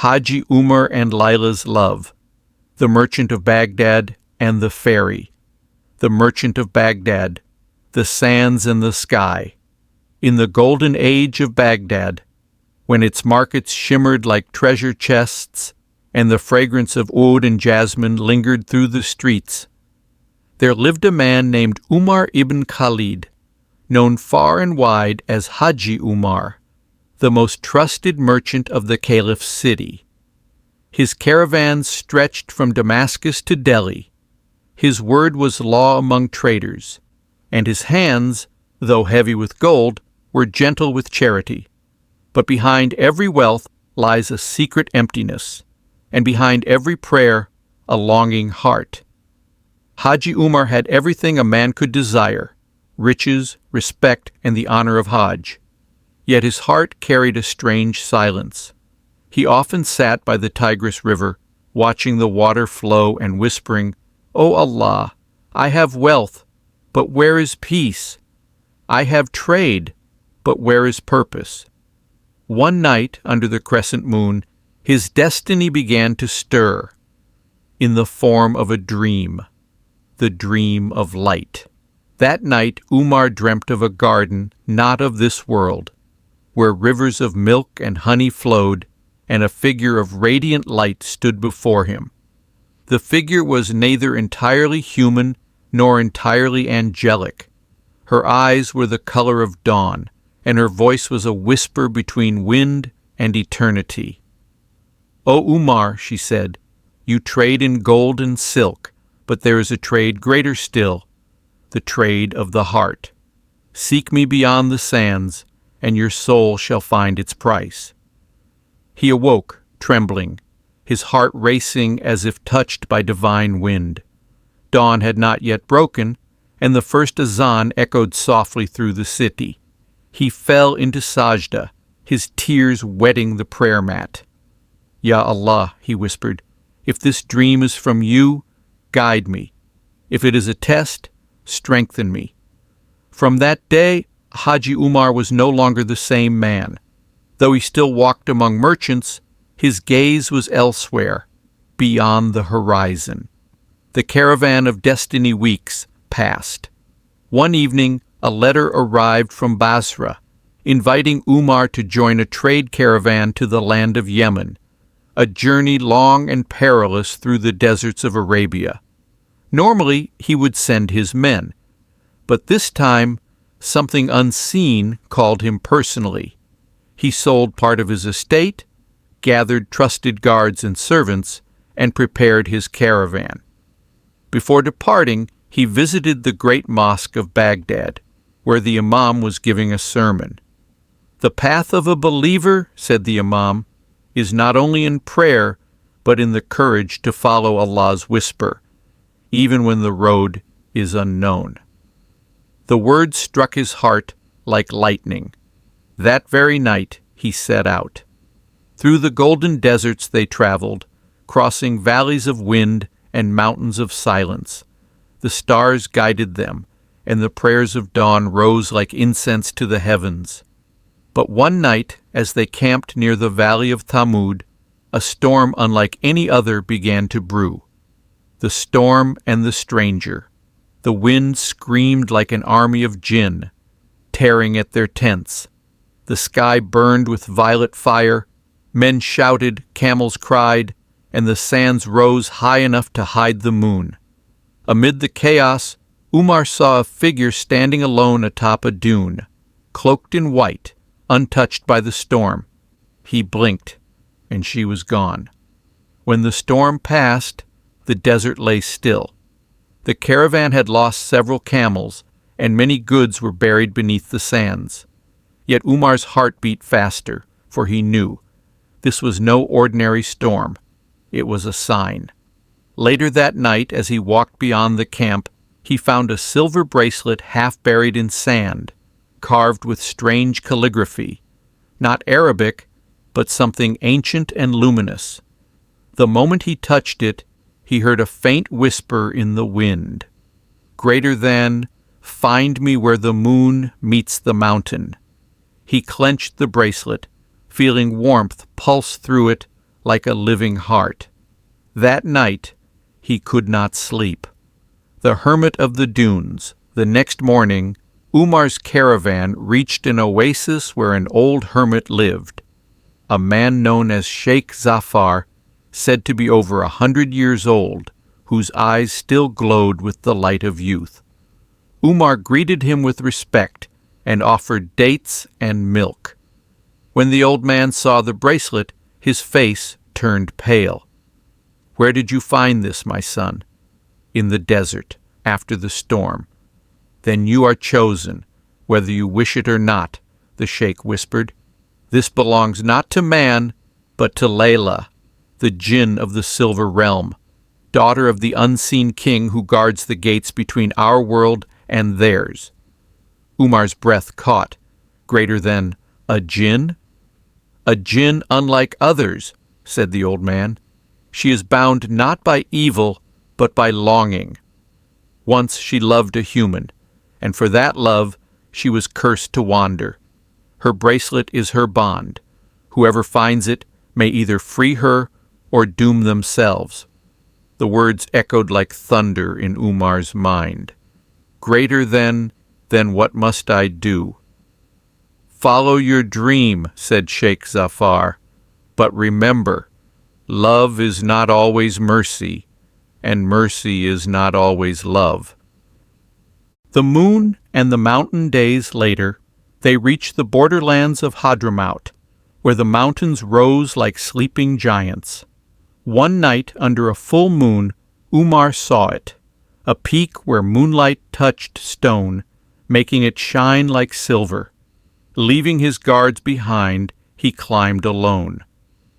Haji Umar and Laila's Love, The Merchant of Baghdad and the Fairy, The Merchant of Baghdad, The Sands and the Sky. In the golden age of Baghdad, when its markets shimmered like treasure chests and the fragrance of oud and jasmine lingered through the streets, there lived a man named Umar ibn Khalid, known far and wide as Haji Umar, the most trusted merchant of the Caliph's city. His caravans stretched from Damascus to Delhi. His word was law among traders, and his hands, though heavy with gold, were gentle with charity. But behind every wealth lies a secret emptiness, and behind every prayer a longing heart. Haji Umar had everything a man could desire: riches, respect, and the honor of Hajj. Yet his heart carried a strange silence. He often sat by the Tigris River, watching the water flow and whispering, "O Allah, I have wealth, but where is peace? I have trade, but where is purpose?" One night, under the crescent moon, his destiny began to stir, in the form of a dream, the dream of light. That night Umar dreamt of a garden not of this world, where rivers of milk and honey flowed, and a figure of radiant light stood before him. The figure was neither entirely human nor entirely angelic. Her eyes were the color of dawn, and her voice was a whisper between wind and eternity. "O Umar," she said, "you trade in gold and silk, but there is a trade greater still, the trade of the heart. Seek me beyond the sands, and your soul shall find its price." He awoke, trembling, his heart racing as if touched by divine wind. Dawn had not yet broken, and the first azan echoed softly through the city. He fell into sajda, his tears wetting the prayer mat. "Ya Allah," he whispered, "if this dream is from you, guide me. If it is a test, strengthen me." From that day, Haji Umar was no longer the same man. Though he still walked among merchants, his gaze was elsewhere, beyond the horizon. The caravan of destiny weeks passed. One evening, a letter arrived from Basra, inviting Umar to join a trade caravan to the land of Yemen, a journey long and perilous through the deserts of Arabia. Normally, he would send his men, but this time, something unseen called him personally. He sold part of his estate, gathered trusted guards and servants, and prepared his caravan. Before departing, he visited the great mosque of Baghdad, where the imam was giving a sermon. "The path of a believer," said the imam, "is not only in prayer, but in the courage to follow Allah's whisper, even when the road is unknown." The words struck his heart like lightning. That very night he set out. Through the golden deserts they traveled, crossing valleys of wind and mountains of silence. The stars guided them, and the prayers of dawn rose like incense to the heavens. But one night, as they camped near the valley of Thamud, a storm unlike any other began to brew. The storm and the stranger. The wind screamed like an army of Jinn, tearing at their tents. The sky burned with violet fire, men shouted, camels cried, and the sands rose high enough to hide the moon. Amid the chaos, Umar saw a figure standing alone atop a dune, cloaked in white, untouched by the storm. He blinked, and she was gone. When the storm passed, the desert lay still. The caravan had lost several camels, and many goods were buried beneath the sands. Yet Umar's heart beat faster, for he knew this was no ordinary storm. It was a sign. Later that night, as he walked beyond the camp, he found a silver bracelet half buried in sand, carved with strange calligraphy, not Arabic, but something ancient and luminous. The moment he touched it, he heard a faint whisper in the wind, greater than, "Find me where the moon meets the mountain." He clenched the bracelet, feeling warmth pulse through it like a living heart. That night he could not sleep. The hermit of the dunes. The next morning, Umar's caravan reached an oasis where an old hermit lived, a man known as Sheikh Zafar, said to be over 100 years old, whose eyes still glowed with the light of youth. Umar greeted him with respect and offered dates and milk. When the old man saw the bracelet, his face turned pale. "Where did you find this, my son?" "In the desert, after the storm." "Then you are chosen, whether you wish it or not," the sheikh whispered. "This belongs not to man, but to Laila, the Jinn of the Silver Realm, daughter of the unseen king who guards the gates between our world and theirs." Umar's breath caught. "Greater than a Jinn?" "A Jinn unlike others," said the old man. "She is bound not by evil, but by longing. Once she loved a human, and for that love she was cursed to wander. Her bracelet is her bond. Whoever finds it may either free her or doom themselves." The words echoed like thunder in Umar's mind. "Greater than what must I do?" "Follow your dream," said Sheikh Zafar. "But remember, love is not always mercy, and mercy is not always love." The moon and the mountain days later, they reached the borderlands of Hadramaut, where the mountains rose like sleeping giants. One night, under a full moon, Umar saw it, a peak where moonlight touched stone, making it shine like silver. Leaving his guards behind, he climbed alone.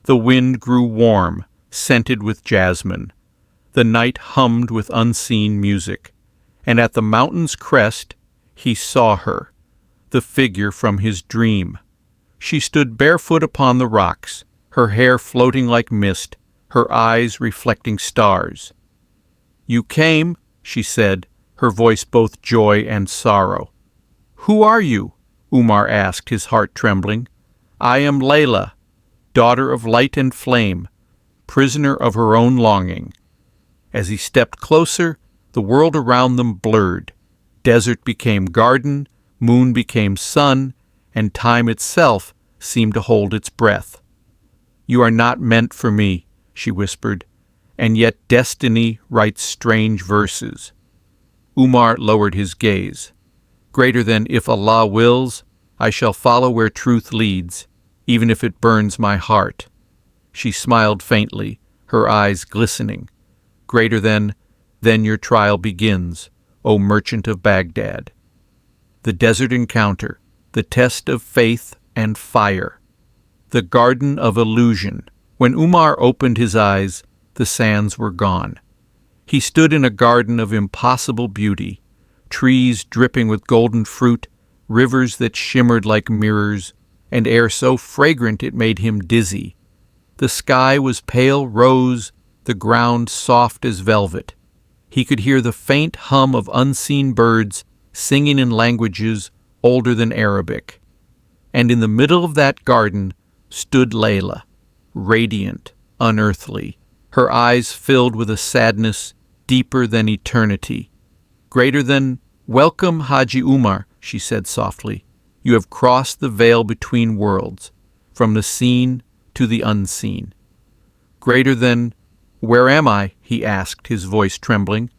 The wind grew warm, scented with jasmine. The night hummed with unseen music, and at the mountain's crest he saw her, the figure from his dream. She stood barefoot upon the rocks, her hair floating like mist, her eyes reflecting stars. "You came," she said, her voice both joy and sorrow. "Who are you?" Umar asked, his heart trembling. "I am Laila, daughter of light and flame, prisoner of her own longing." As he stepped closer, the world around them blurred. Desert became garden, moon became sun, and time itself seemed to hold its breath. "You are not meant for me," she whispered, "and yet destiny writes strange verses." Umar lowered his gaze. "Greater than if Allah wills, I shall follow where truth leads, even if it burns my heart." She smiled faintly, her eyes glistening. "Greater than then your trial begins, O merchant of Baghdad." The desert encounter, the test of faith and fire. The garden of illusion. When Umar opened his eyes, the sands were gone. He stood in a garden of impossible beauty, trees dripping with golden fruit, rivers that shimmered like mirrors, and air so fragrant it made him dizzy. The sky was pale rose, the ground soft as velvet. He could hear the faint hum of unseen birds singing in languages older than Arabic. And in the middle of that garden stood Laila, radiant, unearthly, her eyes filled with a sadness deeper than eternity. "Greater than, welcome, Haji Umar," she said softly. "You have crossed the veil between worlds, from the seen to the unseen." "Greater than, where am I?" he asked, his voice trembling.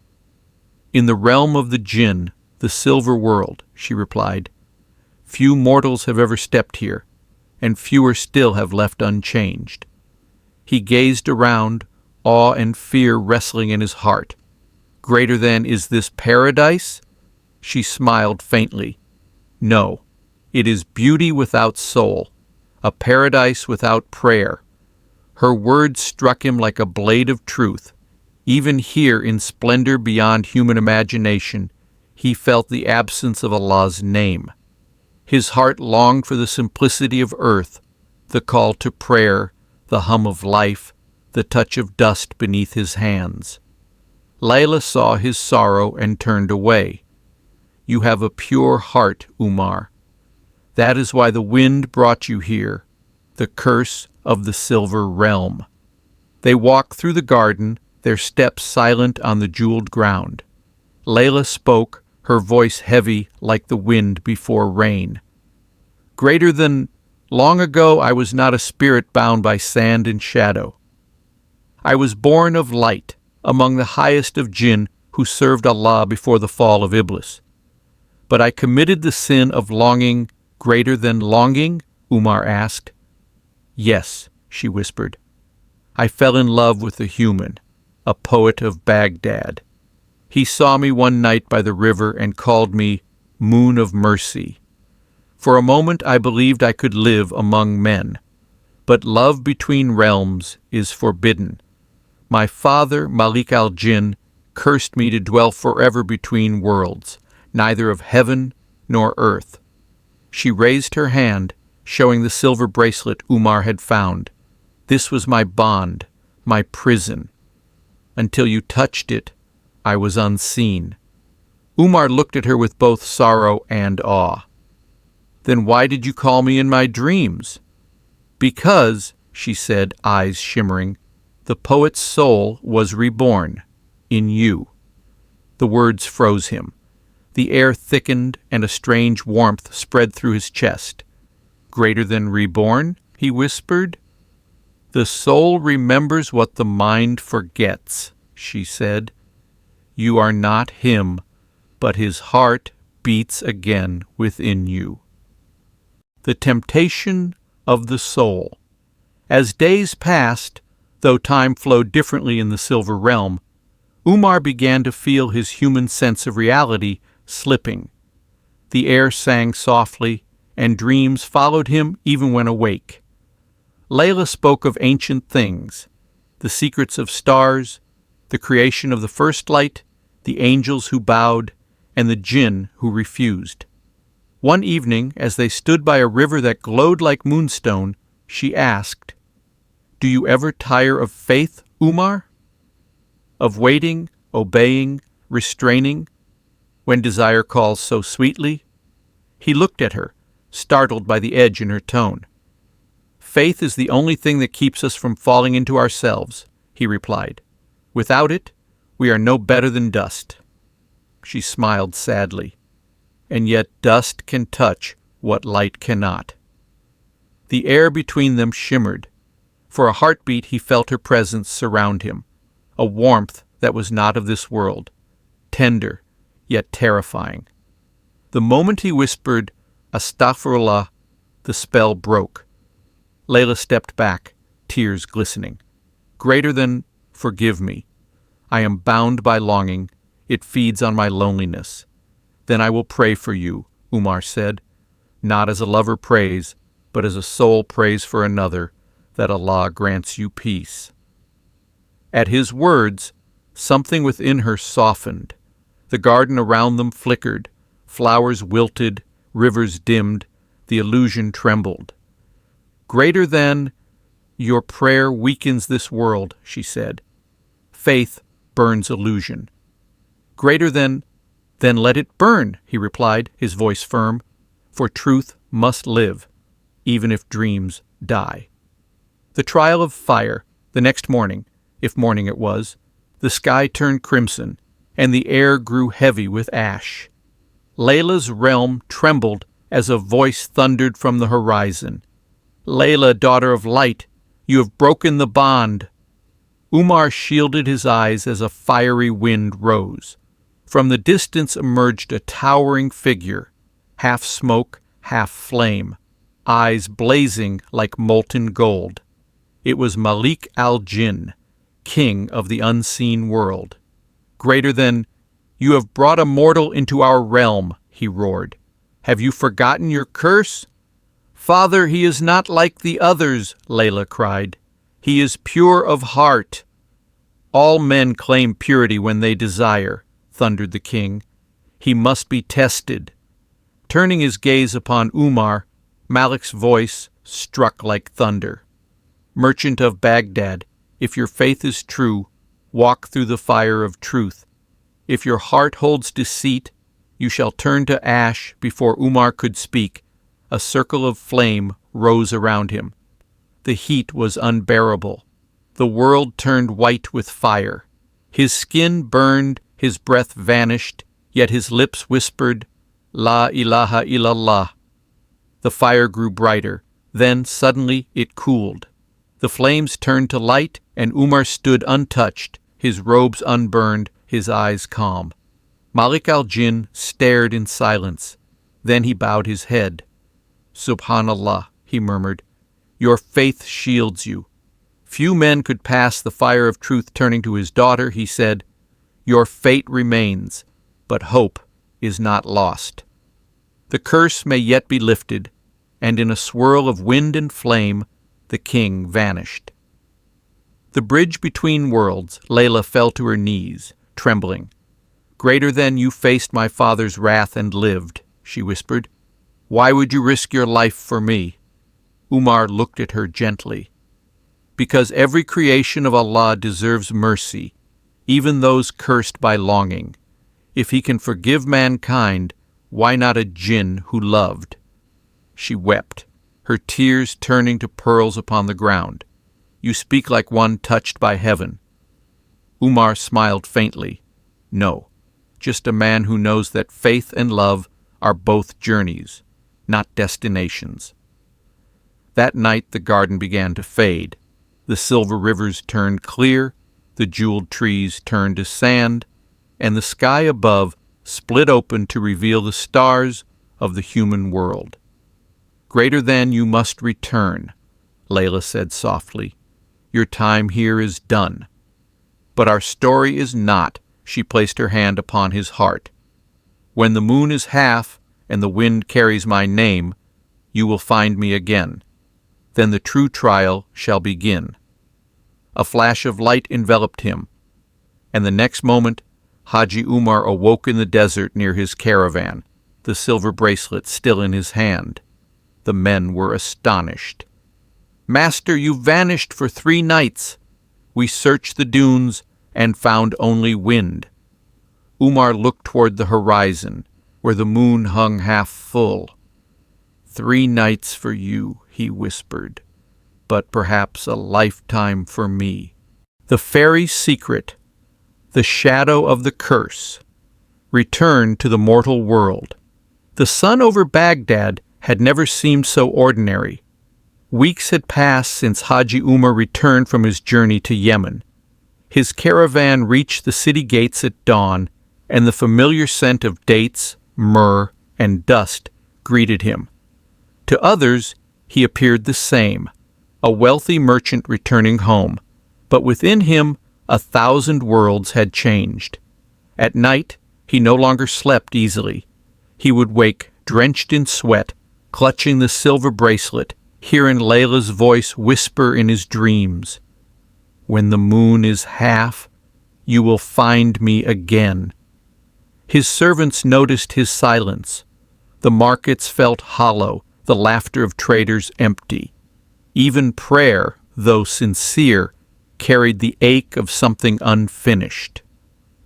"In the realm of the Jinn, the silver world," she replied. "Few mortals have ever stepped here, and fewer still have left unchanged." He gazed around, awe and fear wrestling in his heart. "Greater than, is this paradise?" She smiled faintly. "No, it is beauty without soul, a paradise without prayer." Her words struck him like a blade of truth. Even here, in splendor beyond human imagination, he felt the absence of Allah's name. His heart longed for the simplicity of earth, the call to prayer, the hum of life, the touch of dust beneath his hands. Laila saw his sorrow and turned away. "You have a pure heart, Umar. That is why the wind brought you here, the curse of the silver realm." They walked through the garden, their steps silent on the jeweled ground. Laila spoke, her voice heavy like the wind before rain. Greater than long ago I was not a spirit bound by sand and shadow. I was born of light, among the highest of Jinn who served Allah before the fall of Iblis. But I committed the sin of longing greater than longing? Umar asked. Yes, she whispered. I fell in love with a human, a poet of Baghdad. He saw me one night by the river and called me Moon of Mercy. For a moment I believed I could live among men, but love between realms is forbidden. My father, Malik al-Jinn, cursed me to dwell forever between worlds, neither of heaven nor earth. She raised her hand, showing the silver bracelet Umar had found. This was my bond, my prison. Until you touched it, I was unseen. Umar looked at her with both sorrow and awe. Then why did you call me in my dreams? Because, she said, eyes shimmering, the poet's soul was reborn in you. The words froze him. The air thickened and a strange warmth spread through his chest. Greater than reborn, he whispered. The soul remembers what the mind forgets, she said. You are not him, but his heart beats again within you. The temptation of the soul. As days passed, though time flowed differently in the silver realm, Umar began to feel his human sense of reality slipping. The air sang softly, and dreams followed him even when awake. Laila spoke of ancient things, the secrets of stars, the creation of the first light, the angels who bowed, and the jinn who refused. One evening, as they stood by a river that glowed like moonstone, she asked, Do you ever tire of faith, Umar? Of waiting, obeying, restraining, when desire calls so sweetly? He looked at her, startled by the edge in her tone. Faith is the only thing that keeps us from falling into ourselves, he replied. Without it, we are no better than dust. She smiled sadly. And yet dust can touch what light cannot. The air between them shimmered. For a heartbeat he felt her presence surround him, a warmth that was not of this world, tender, yet terrifying. The moment he whispered, Astaghfirullah, the spell broke. Laila stepped back, tears glistening. Greater than, forgive me. I am bound by longing. It feeds on my loneliness. Then I will pray for you, Umar said, not as a lover prays, but as a soul prays for another, that Allah grants you peace. At his words, something within her softened. The garden around them flickered, flowers wilted, rivers dimmed, the illusion trembled. Greater than, your prayer weakens this world, she said. Faith burns illusion. Greater than, then let it burn, he replied, his voice firm, for truth must live, even if dreams die. The trial of fire, the next morning, if morning it was, the sky turned crimson, and the air grew heavy with ash. Layla's realm trembled as a voice thundered from the horizon. Laila, daughter of light, you have broken the bond. Umar shielded his eyes as a fiery wind rose. From the distance emerged a towering figure, half smoke, half flame, eyes blazing like molten gold. It was Malik al-Jinn, king of the unseen world. Greater than, you have brought a mortal into our realm, he roared. Have you forgotten your curse? Father, he is not like the others, Laila cried. He is pure of heart. All men claim purity when they desire, thundered the king. He must be tested. Turning his gaze upon Umar, Malik's voice struck like thunder. Merchant of Baghdad, if your faith is true, walk through the fire of truth. If your heart holds deceit, you shall turn to ash. Before Umar could speak, a circle of flame rose around him. The heat was unbearable. The world turned white with fire. His skin burned, his breath vanished, yet his lips whispered, La ilaha illallah. The fire grew brighter. Then, suddenly, it cooled. The flames turned to light, and Umar stood untouched, his robes unburned, his eyes calm. Malik al-Jinn stared in silence. Then he bowed his head. Subhanallah, he murmured. Your faith shields you. Few men could pass the fire of truth. Turning to his daughter, he said, Your fate remains, but hope is not lost. The curse may yet be lifted, and in a swirl of wind and flame, the king vanished. The bridge between worlds, Laila fell to her knees, trembling. Greater than you faced my father's wrath and lived, she whispered. Why would you risk your life for me? Umar looked at her gently. Because every creation of Allah deserves mercy, even those cursed by longing. If he can forgive mankind, why not a jinn who loved? She wept, her tears turning to pearls upon the ground. You speak like one touched by heaven. Umar smiled faintly. No, just a man who knows that faith and love are both journeys, not destinations. That night the garden began to fade. The silver rivers turned clear, the jeweled trees turned to sand, and the sky above split open to reveal the stars of the human world. Greater than you must return, Laila said softly. Your time here is done. But our story is not. She placed her hand upon his heart. When the moon is half and the wind carries my name, you will find me again. Then the true trial shall begin. A flash of light enveloped him, and the next moment Haji Umar awoke in the desert near his caravan, the silver bracelet still in his hand. The men were astonished. Master, you vanished for 3 nights. We searched the dunes and found only wind. Umar looked toward the horizon, where the moon hung half full. 3 nights for you, he whispered, but perhaps a lifetime for me. The fairy's secret, the shadow of the curse, returned to the mortal world. The sun over Baghdad had never seemed so ordinary. Weeks had passed since Haji Umar returned from his journey to Yemen. His caravan reached the city gates at dawn, and the familiar scent of dates, myrrh, and dust greeted him. To others, he appeared the same, a wealthy merchant returning home, but within him 1,000 worlds had changed. At night, he no longer slept easily. He would wake drenched in sweat, clutching the silver bracelet, hearing Layla's voice whisper in his dreams, When the moon is half, you will find me again. His servants noticed his silence. The markets felt hollow, the laughter of traders empty. Even prayer, though sincere, carried the ache of something unfinished.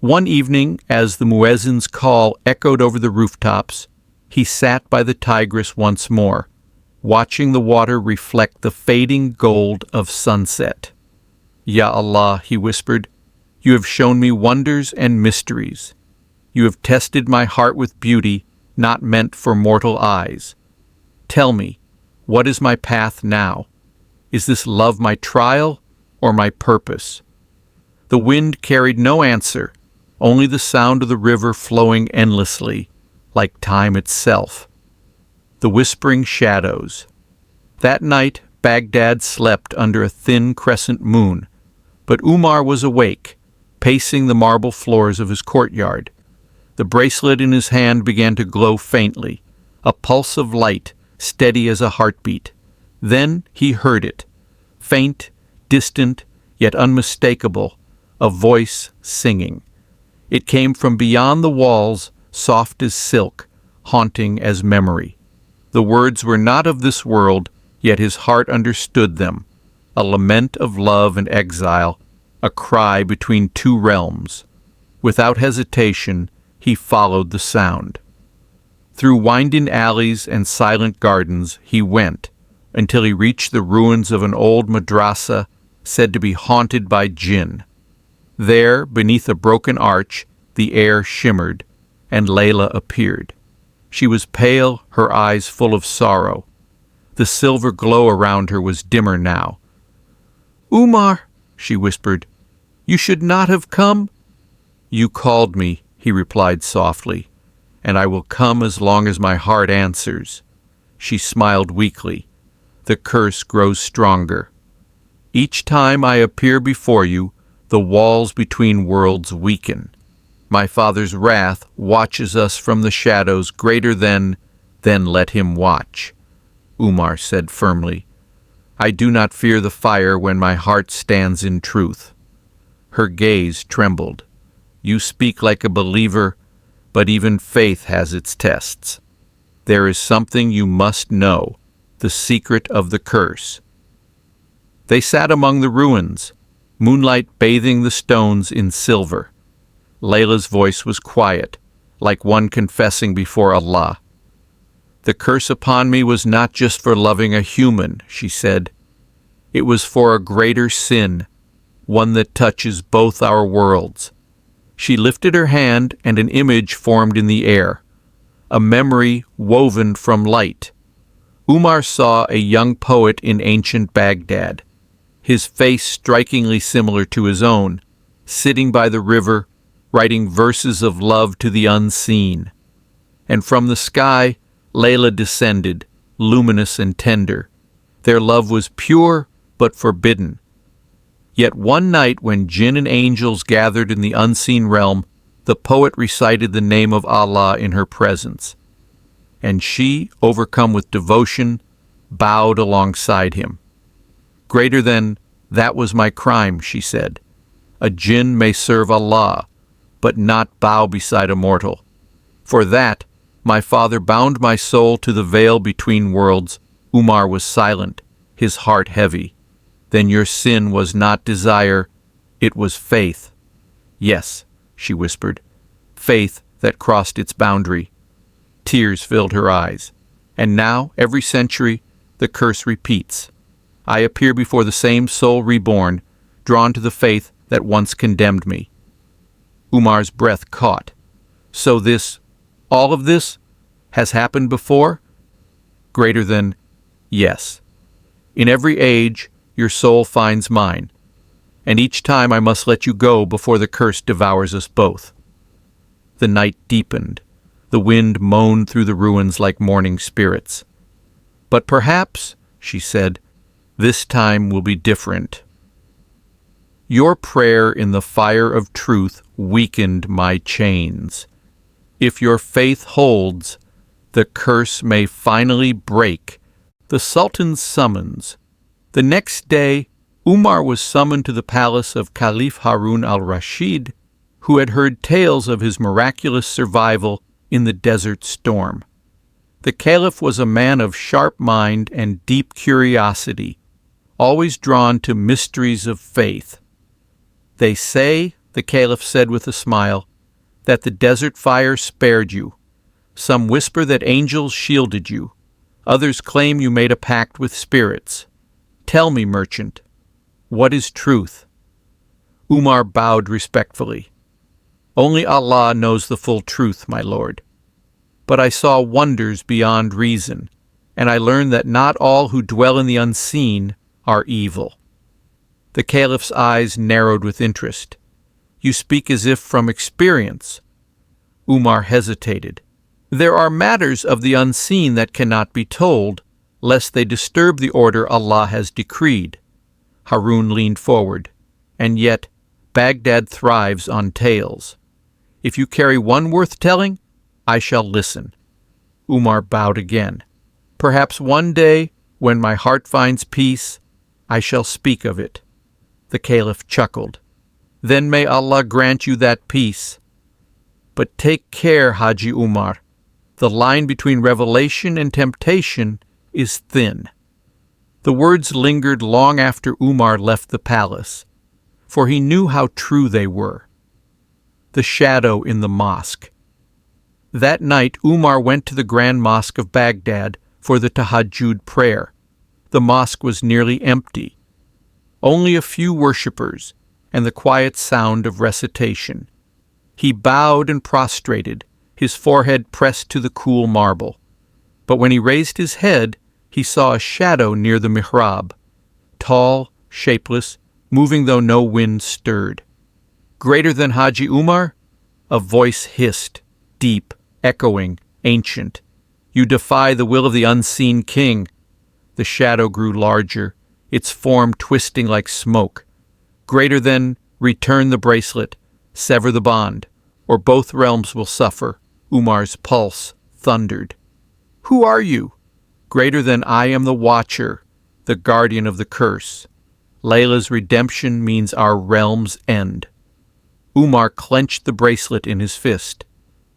One evening, as the muezzin's call echoed over the rooftops, he sat by the Tigris once more, watching the water reflect the fading gold of sunset. Ya Allah, he whispered, you have shown me wonders and mysteries. You have tested my heart with beauty not meant for mortal eyes. Tell me, what is my path now? Is this love my trial or my purpose? The wind carried no answer, only the sound of the river flowing endlessly, like time itself. The whispering shadows. That night, Baghdad slept under a thin crescent moon, but Umar was awake, pacing the marble floors of his courtyard. The bracelet in his hand began to glow faintly, a pulse of light, steady as a heartbeat. Then he heard it, faint, distant, yet unmistakable, a voice singing. It came from beyond the walls, soft as silk, haunting as memory. The words were not of this world, yet his heart understood them, a lament of love and exile, a cry between 2 realms. Without hesitation, he followed the sound. Through winding alleys and silent gardens he went, until he reached the ruins of an old madrasa said to be haunted by Jinn. There, beneath a broken arch, the air shimmered, and Laila appeared. She was pale, her eyes full of sorrow. The silver glow around her was dimmer now. "Umar," she whispered, "you should not have come." "You called me," he replied softly, "and I will come as long as my heart answers." She smiled weakly. The curse grows stronger. Each time I appear before you, the walls between worlds weaken. My Father's wrath watches us from the shadows greater than, then let him watch. Umar said firmly, "I do not fear the fire when my heart stands in truth." Her gaze trembled. "You speak like a believer, but even faith has its tests. There is something you must know, the secret of the curse." They sat among the ruins, moonlight bathing the stones in silver. Layla's voice was quiet, like one confessing before Allah. "The curse upon me was not just for loving a human," she said. "It was for a greater sin, one that touches both our worlds." She lifted her hand, and an image formed in the air, a memory woven from light. Umar saw a young poet in ancient Baghdad, his face strikingly similar to his own, sitting by the river, writing verses of love to the unseen. And from the sky, Laila descended, luminous and tender. Their love was pure but forbidden. Yet one night when jinn and angels gathered in the unseen realm, the poet recited the name of Allah in her presence. And she, overcome with devotion, bowed alongside him. "Greater than that was my crime," she said. "A jinn may serve Allah, but not bow beside a mortal. For that, my Father bound my soul to the veil between worlds." Umar was silent, his heart heavy. "Then your sin was not desire, it was faith." "Yes," she whispered, "faith that crossed its boundary." Tears filled her eyes. "And now, every century, the curse repeats. I appear before the same soul reborn, drawn to the faith that once condemned me." Umar's breath caught. "So this, all of this, has happened before?" "Greater than, yes. In every age, your soul finds mine, and each time I must let you go before the curse devours us both." The night deepened. The wind moaned through the ruins like mourning spirits. "But perhaps," she said, "this time will be different." "Your prayer in the fire of truth weakened my chains. If your faith holds, the curse may finally break." The Sultan's summons. The next day, Umar was summoned to the palace of Caliph Harun al-Rashid, who had heard tales of his miraculous survival in the desert storm. The Caliph was a man of sharp mind and deep curiosity, always drawn to mysteries of faith. "They say," the Caliph said with a smile, "that the desert fire spared you. Some whisper that angels shielded you. Others claim you made a pact with spirits. Tell me, merchant, what is truth?" Umar bowed respectfully. "Only Allah knows the full truth, my lord. But I saw wonders beyond reason, and I learned that not all who dwell in the unseen are evil." The Caliph's eyes narrowed with interest. "You speak as if from experience." Umar hesitated. "There are matters of the unseen that cannot be told, lest they disturb the order Allah has decreed." Harun leaned forward. "And yet, Baghdad thrives on tales. If you carry one worth telling, I shall listen." Umar bowed again. "Perhaps one day, when my heart finds peace, I shall speak of it." The Caliph chuckled. "Then may Allah grant you that peace. But take care, Haji Umar. The line between revelation and temptation is thin." The words lingered long after Umar left the palace, for he knew how true they were. The shadow in the mosque. That night Umar went to the Grand Mosque of Baghdad for the Tahajjud prayer. The mosque was nearly empty. only a few worshippers, and the quiet sound of recitation. He bowed and prostrated, his forehead pressed to the cool marble. But when he raised his head, he saw a shadow near the mihrab, tall, shapeless, moving though no wind stirred. Greater than Haji Umar? A voice hissed, deep, echoing, ancient. You defy the will of the unseen king. The shadow grew larger, its form twisting like smoke. Greater than, return the bracelet, sever the bond, or both realms will suffer. Umar's pulse thundered. Who are you? Greater than, I am the Watcher, the guardian of the curse. Laila's redemption means our realm's end. Umar clenched the bracelet in his fist.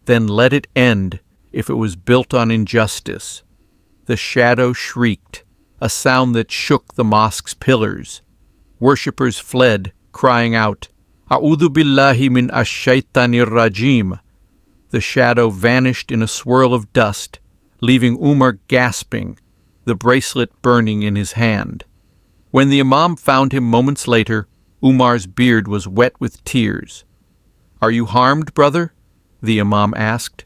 Then let it end if it was built on injustice. The shadow shrieked, a sound that shook the mosque's pillars. Worshippers fled, crying out, A'udhu billahi min ash-shaytanir rajim. The shadow vanished in a swirl of dust, leaving Umar gasping, the bracelet burning in his hand. When the Imam found him moments later, Umar's beard was wet with tears. Are you harmed, brother? The Imam asked.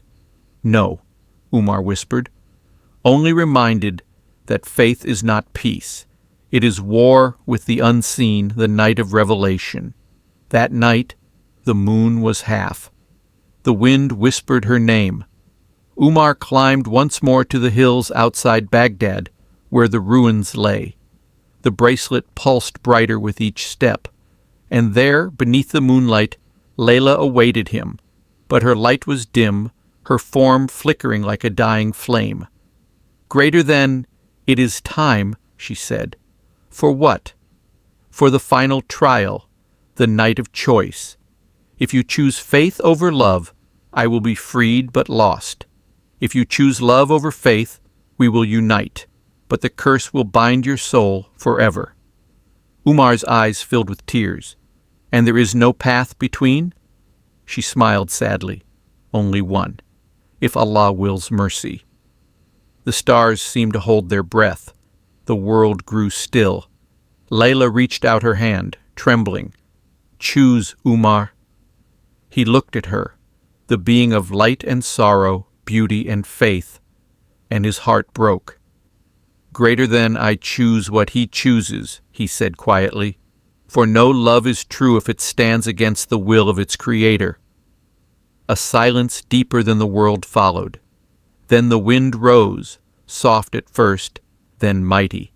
No, Umar whispered, only reminded that faith is not peace. It is war with the unseen, the night of revelation. That night, the moon was half. The wind whispered her name. Umar climbed once more to the hills outside Baghdad, where the ruins lay. The bracelet pulsed brighter with each step, and there, beneath the moonlight, Laila awaited him, but her light was dim, her form flickering like a dying flame. Greater than, it is time, she said. For what? For the final trial, the night of choice. If you choose faith over love, I will be freed but lost. If you choose love over faith, we will unite, but the curse will bind your soul forever. Umar's eyes filled with tears. And there is no path between? She smiled sadly. Only one, if Allah wills mercy. The stars seemed to hold their breath. The world grew still. Laila reached out her hand, trembling. Choose, Umar. He looked at her, the being of light and sorrow, beauty and faith, and his heart broke. Greater than, I choose what he chooses, he said quietly, for no love is true if it stands against the will of its creator. A silence deeper than the world followed. Then the wind rose, soft at first, then mighty.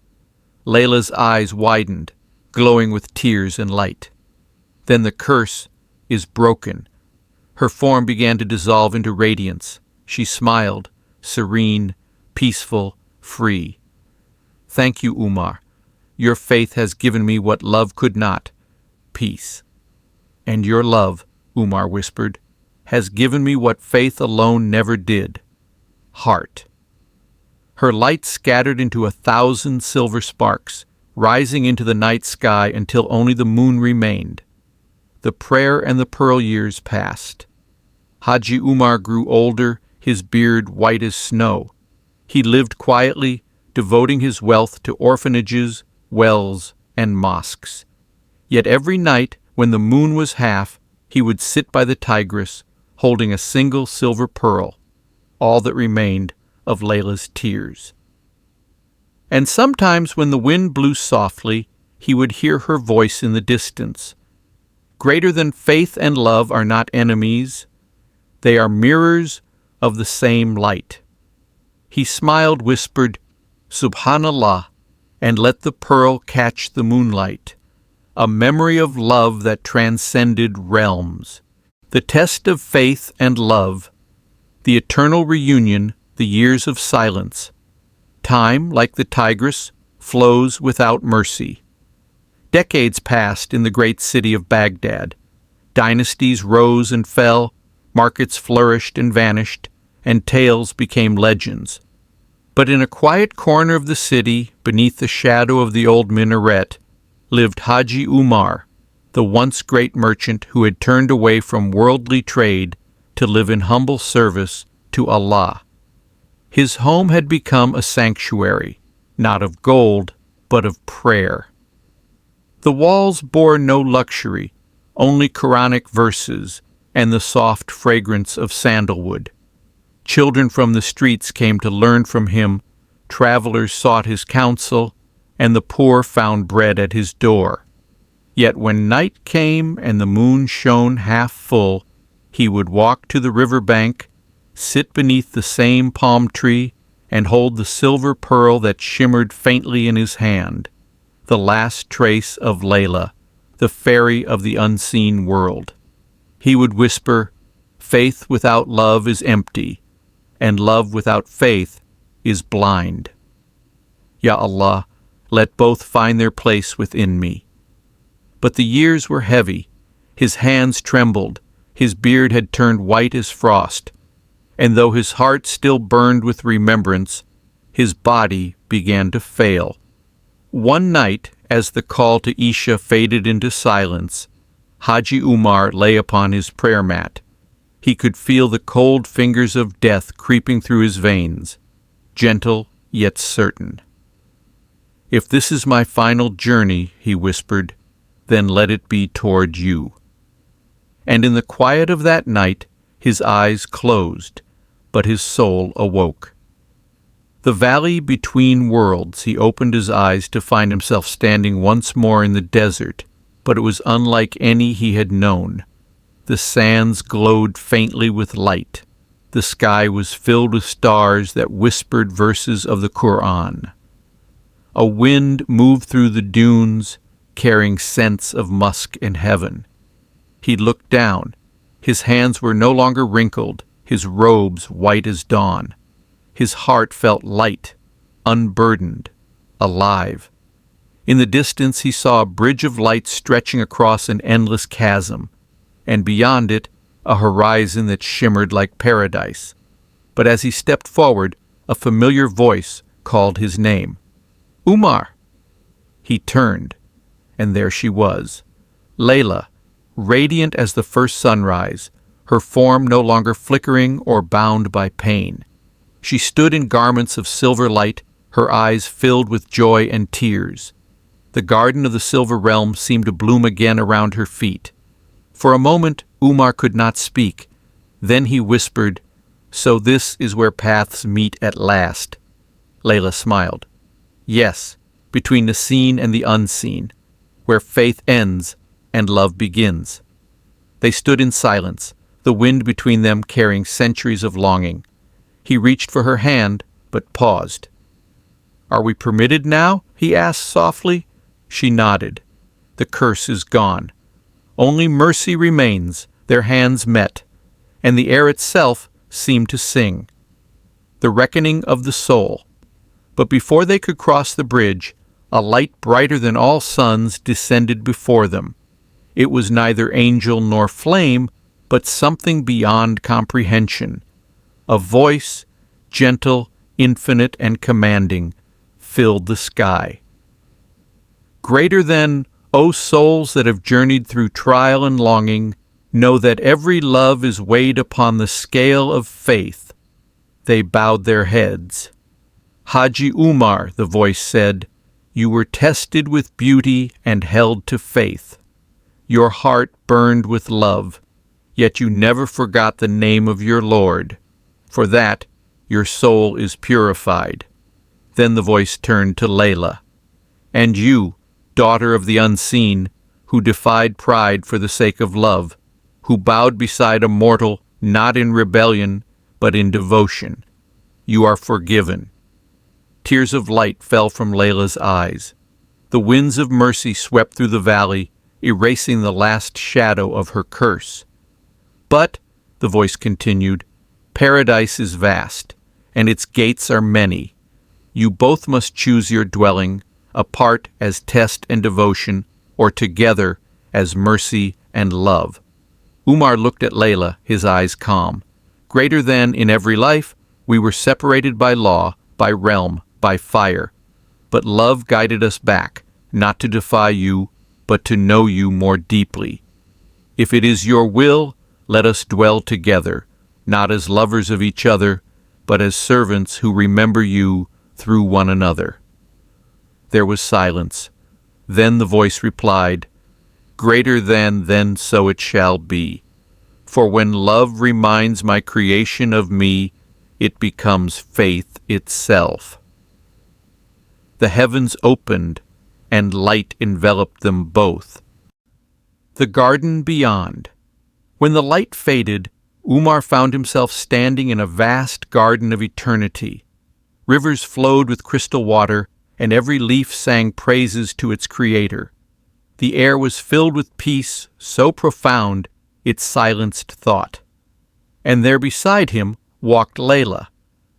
Laila's eyes widened, glowing with tears and light. Then the curse is broken. Her form began to dissolve into radiance. She smiled, serene, peaceful, free. Thank you, Umar. Your faith has given me what love could not, peace. And your love, Umar whispered, has given me what faith alone never did, heart. Her light scattered into 1,000 silver sparks, rising into the night sky until only the moon remained. The prayer and the pearl years passed. Haji Umar grew older, his beard white as snow. He lived quietly, devoting his wealth to orphanages, wells, and mosques. Yet every night, when the moon was half, he would sit by the Tigris, holding a single silver pearl, all that remained of Laila's tears. And sometimes when the wind blew softly, he would hear her voice in the distance. Greater than faith and love are not enemies. They are mirrors of the same light. He smiled, whispered, Subhanallah, and let the pearl catch the moonlight, a memory of love that transcended realms. The test of faith and love, the eternal reunion, the years of silence. Time, like the Tigris, flows without mercy. Decades passed in the great city of Baghdad. Dynasties rose and fell, markets flourished and vanished, and tales became legends. But in a quiet corner of the city, beneath the shadow of the old minaret, lived Haji Umar, the once great merchant who had turned away from worldly trade to live in humble service to Allah. His home had become a sanctuary, not of gold, but of prayer. The walls bore no luxury, only Quranic verses and the soft fragrance of sandalwood. Children from the streets came to learn from him, travelers sought his counsel, and the poor found bread at his door. Yet when night came and the moon shone half full, he would walk to the river bank, sit beneath the same palm tree, and hold the silver pearl that shimmered faintly in his hand, the last trace of Laila, the fairy of the unseen world. He would whisper, "Faith without love is empty, and love without faith is blind. Ya Allah, let both find their place within me." But the years were heavy, his hands trembled, his beard had turned white as frost, and though his heart still burned with remembrance, his body began to fail. One night, as the call to Isha faded into silence, Haji Umar lay upon his prayer mat. He could feel the cold fingers of death creeping through his veins, gentle yet certain. "If this is my final journey," he whispered, "then let it be toward you." And in the quiet of that night, his eyes closed, but his soul awoke. The valley between worlds, he opened his eyes to find himself standing once more in the desert, but it was unlike any he had known. The sands glowed faintly with light. The sky was filled with stars that whispered verses of the Quran. A wind moved through the dunes, carrying scents of musk and heaven. He looked down. His hands were no longer wrinkled, his robes white as dawn. His heart felt light, unburdened, alive. In the distance he saw a bridge of light stretching across an endless chasm, and beyond it a horizon that shimmered like paradise. But as he stepped forward, a familiar voice called his name. "Umar!" He turned, and there she was, Laila, radiant as the first sunrise, her form no longer flickering or bound by pain. She stood in garments of silver light, her eyes filled with joy and tears. The garden of the silver realm seemed to bloom again around her feet. For a moment, Umar could not speak. Then he whispered, "So this is where paths meet at last." Laila smiled. "Yes, between the seen and the unseen, where faith ends and love begins." They stood in silence, the wind between them carrying centuries of longing. He reached for her hand, but paused. "Are we permitted now?" he asked softly. She nodded. "The curse is gone. Only mercy remains." Their hands met, and the air itself seemed to sing. The reckoning of the soul. But before they could cross the bridge, a light brighter than all suns descended before them. It was neither angel nor flame, but something beyond comprehension. A voice, gentle, infinite, and commanding, filled the sky. Greater than, "O souls that have journeyed through trial and longing, know that every love is weighed upon the scale of faith." They bowed their heads. "Haji Umar," the voice said, "you were tested with beauty and held to faith. Your heart burned with love, yet you never forgot the name of your Lord. For that, your soul is purified." Then the voice turned to Laila. "And you, daughter of the unseen, who defied pride for the sake of love, who bowed beside a mortal not in rebellion, but in devotion, you are forgiven." Tears of light fell from Laila's eyes. The winds of mercy swept through the valley, erasing the last shadow of her curse. "But," the voice continued, "paradise is vast, and its gates are many. You both must choose your dwelling, apart as test and devotion, or together as mercy and love." Umar looked at Laila, his eyes calm. "Greater than in every life, we were separated by law, by realm, by fire. But love guided us back, not to defy you, but to know you more deeply. If it is your will, let us dwell together, not as lovers of each other, but as servants who remember you through one another." There was silence. Then the voice replied, "Greater than, then so it shall be. For when love reminds my creation of me, it becomes faith itself." The heavens opened, and light enveloped them both. The garden beyond. When the light faded, Umar found himself standing in a vast garden of eternity. Rivers flowed with crystal water, and every leaf sang praises to its creator. The air was filled with peace so profound it silenced thought. And there beside him walked Laila,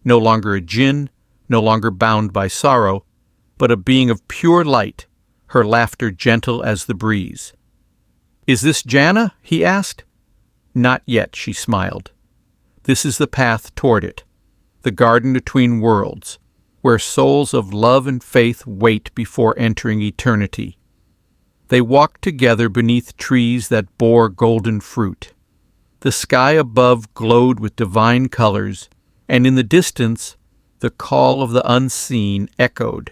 no longer a jinn, no longer bound by sorrow, but a being of pure light, her laughter gentle as the breeze. "Is this Jannah?" he asked. "Not yet," she smiled. "This is the path toward it, the garden between worlds, where souls of love and faith wait before entering eternity." They walked together beneath trees that bore golden fruit. The sky above glowed with divine colors, and in the distance the call of the unseen echoed.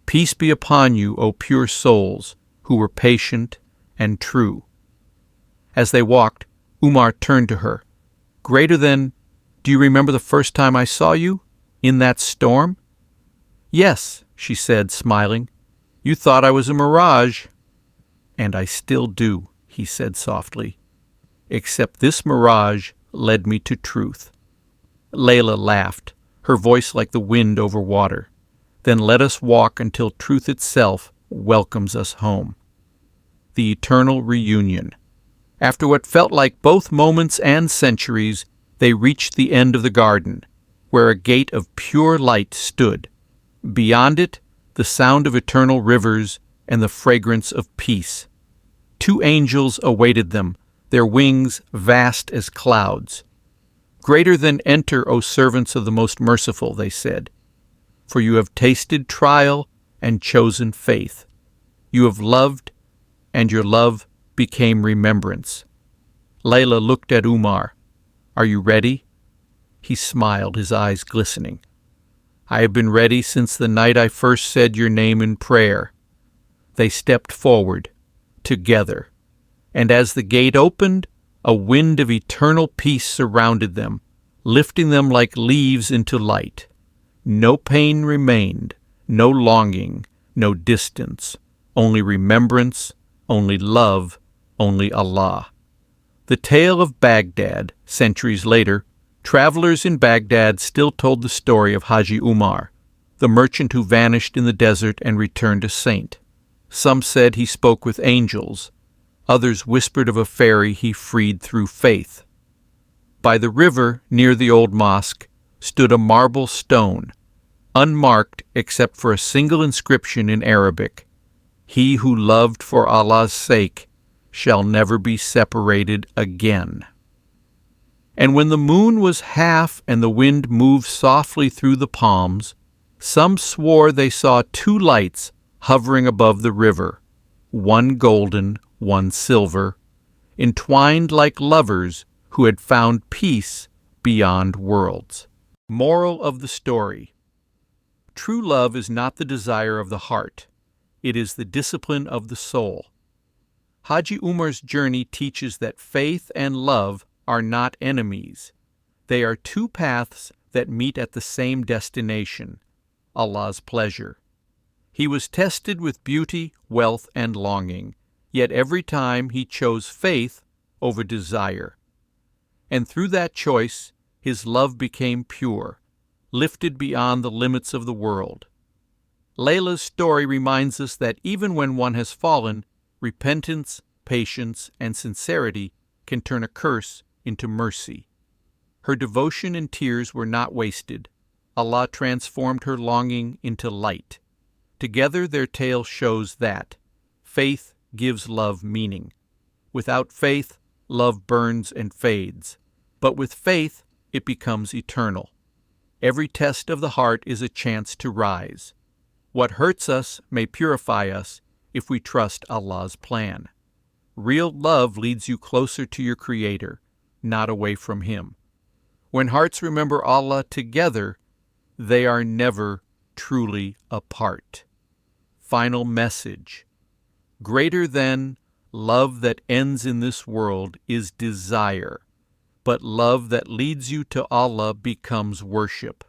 "Peace be upon you, O pure souls, who were patient and true." As they walked, Umar turned to her. "Greater than, do you remember the first time I saw you? In that storm?" "Yes," she said, smiling. "You thought I was a mirage." "And I still do," he said softly. "Except this mirage led me to truth." Laila laughed, her voice like the wind over water. "Then let us walk until truth itself welcomes us home." The eternal reunion. After what felt like both moments and centuries, they reached the end of the garden, where a gate of pure light stood. Beyond it, the sound of eternal rivers and the fragrance of peace. Two angels awaited them, their wings vast as clouds. "Greater than enter, O servants of the Most Merciful," they said, "for you have tasted trial and chosen faith. You have loved, and your love became remembrance." Laila looked at Umar. "Are you ready?" He smiled, his eyes glistening. "I have been ready since the night I first said your name in prayer." They stepped forward, together, and as the gate opened, a wind of eternal peace surrounded them, lifting them like leaves into light. No pain remained, no longing, no distance, only remembrance, only love, only Allah. The tale of Baghdad, centuries later, travelers in Baghdad still told the story of Haji Umar, the merchant who vanished in the desert and returned a saint. Some said he spoke with angels. Others whispered of a fairy he freed through faith. By the river, near the old mosque, stood a marble stone, unmarked except for a single inscription in Arabic: "He who loved for Allah's sake shall never be separated again." And when the moon was half and the wind moved softly through the palms, some swore they saw two lights hovering above the river, one golden, one silver, entwined like lovers who had found peace beyond worlds. Moral of the story: true love is not the desire of the heart. It is the discipline of the soul. Haji Umar's journey teaches that faith and love are not enemies. They are two paths that meet at the same destination, Allah's pleasure. He was tested with beauty, wealth, and longing, yet every time he chose faith over desire. And through that choice, his love became pure, lifted beyond the limits of the world. Layla's story reminds us that even when one has fallen, repentance, patience, and sincerity can turn a curse into mercy. Her devotion and tears were not wasted. Allah transformed her longing into light. Together their tale shows that faith gives love meaning. Without faith, love burns and fades. But with faith, it becomes eternal. Every test of the heart is a chance to rise. What hurts us may purify us if we trust Allah's plan. Real love leads you closer to your Creator, not away from Him. When hearts remember Allah together, they are never truly apart. final message. Greater than love that ends in this world is desire, but love that leads you to Allah becomes worship.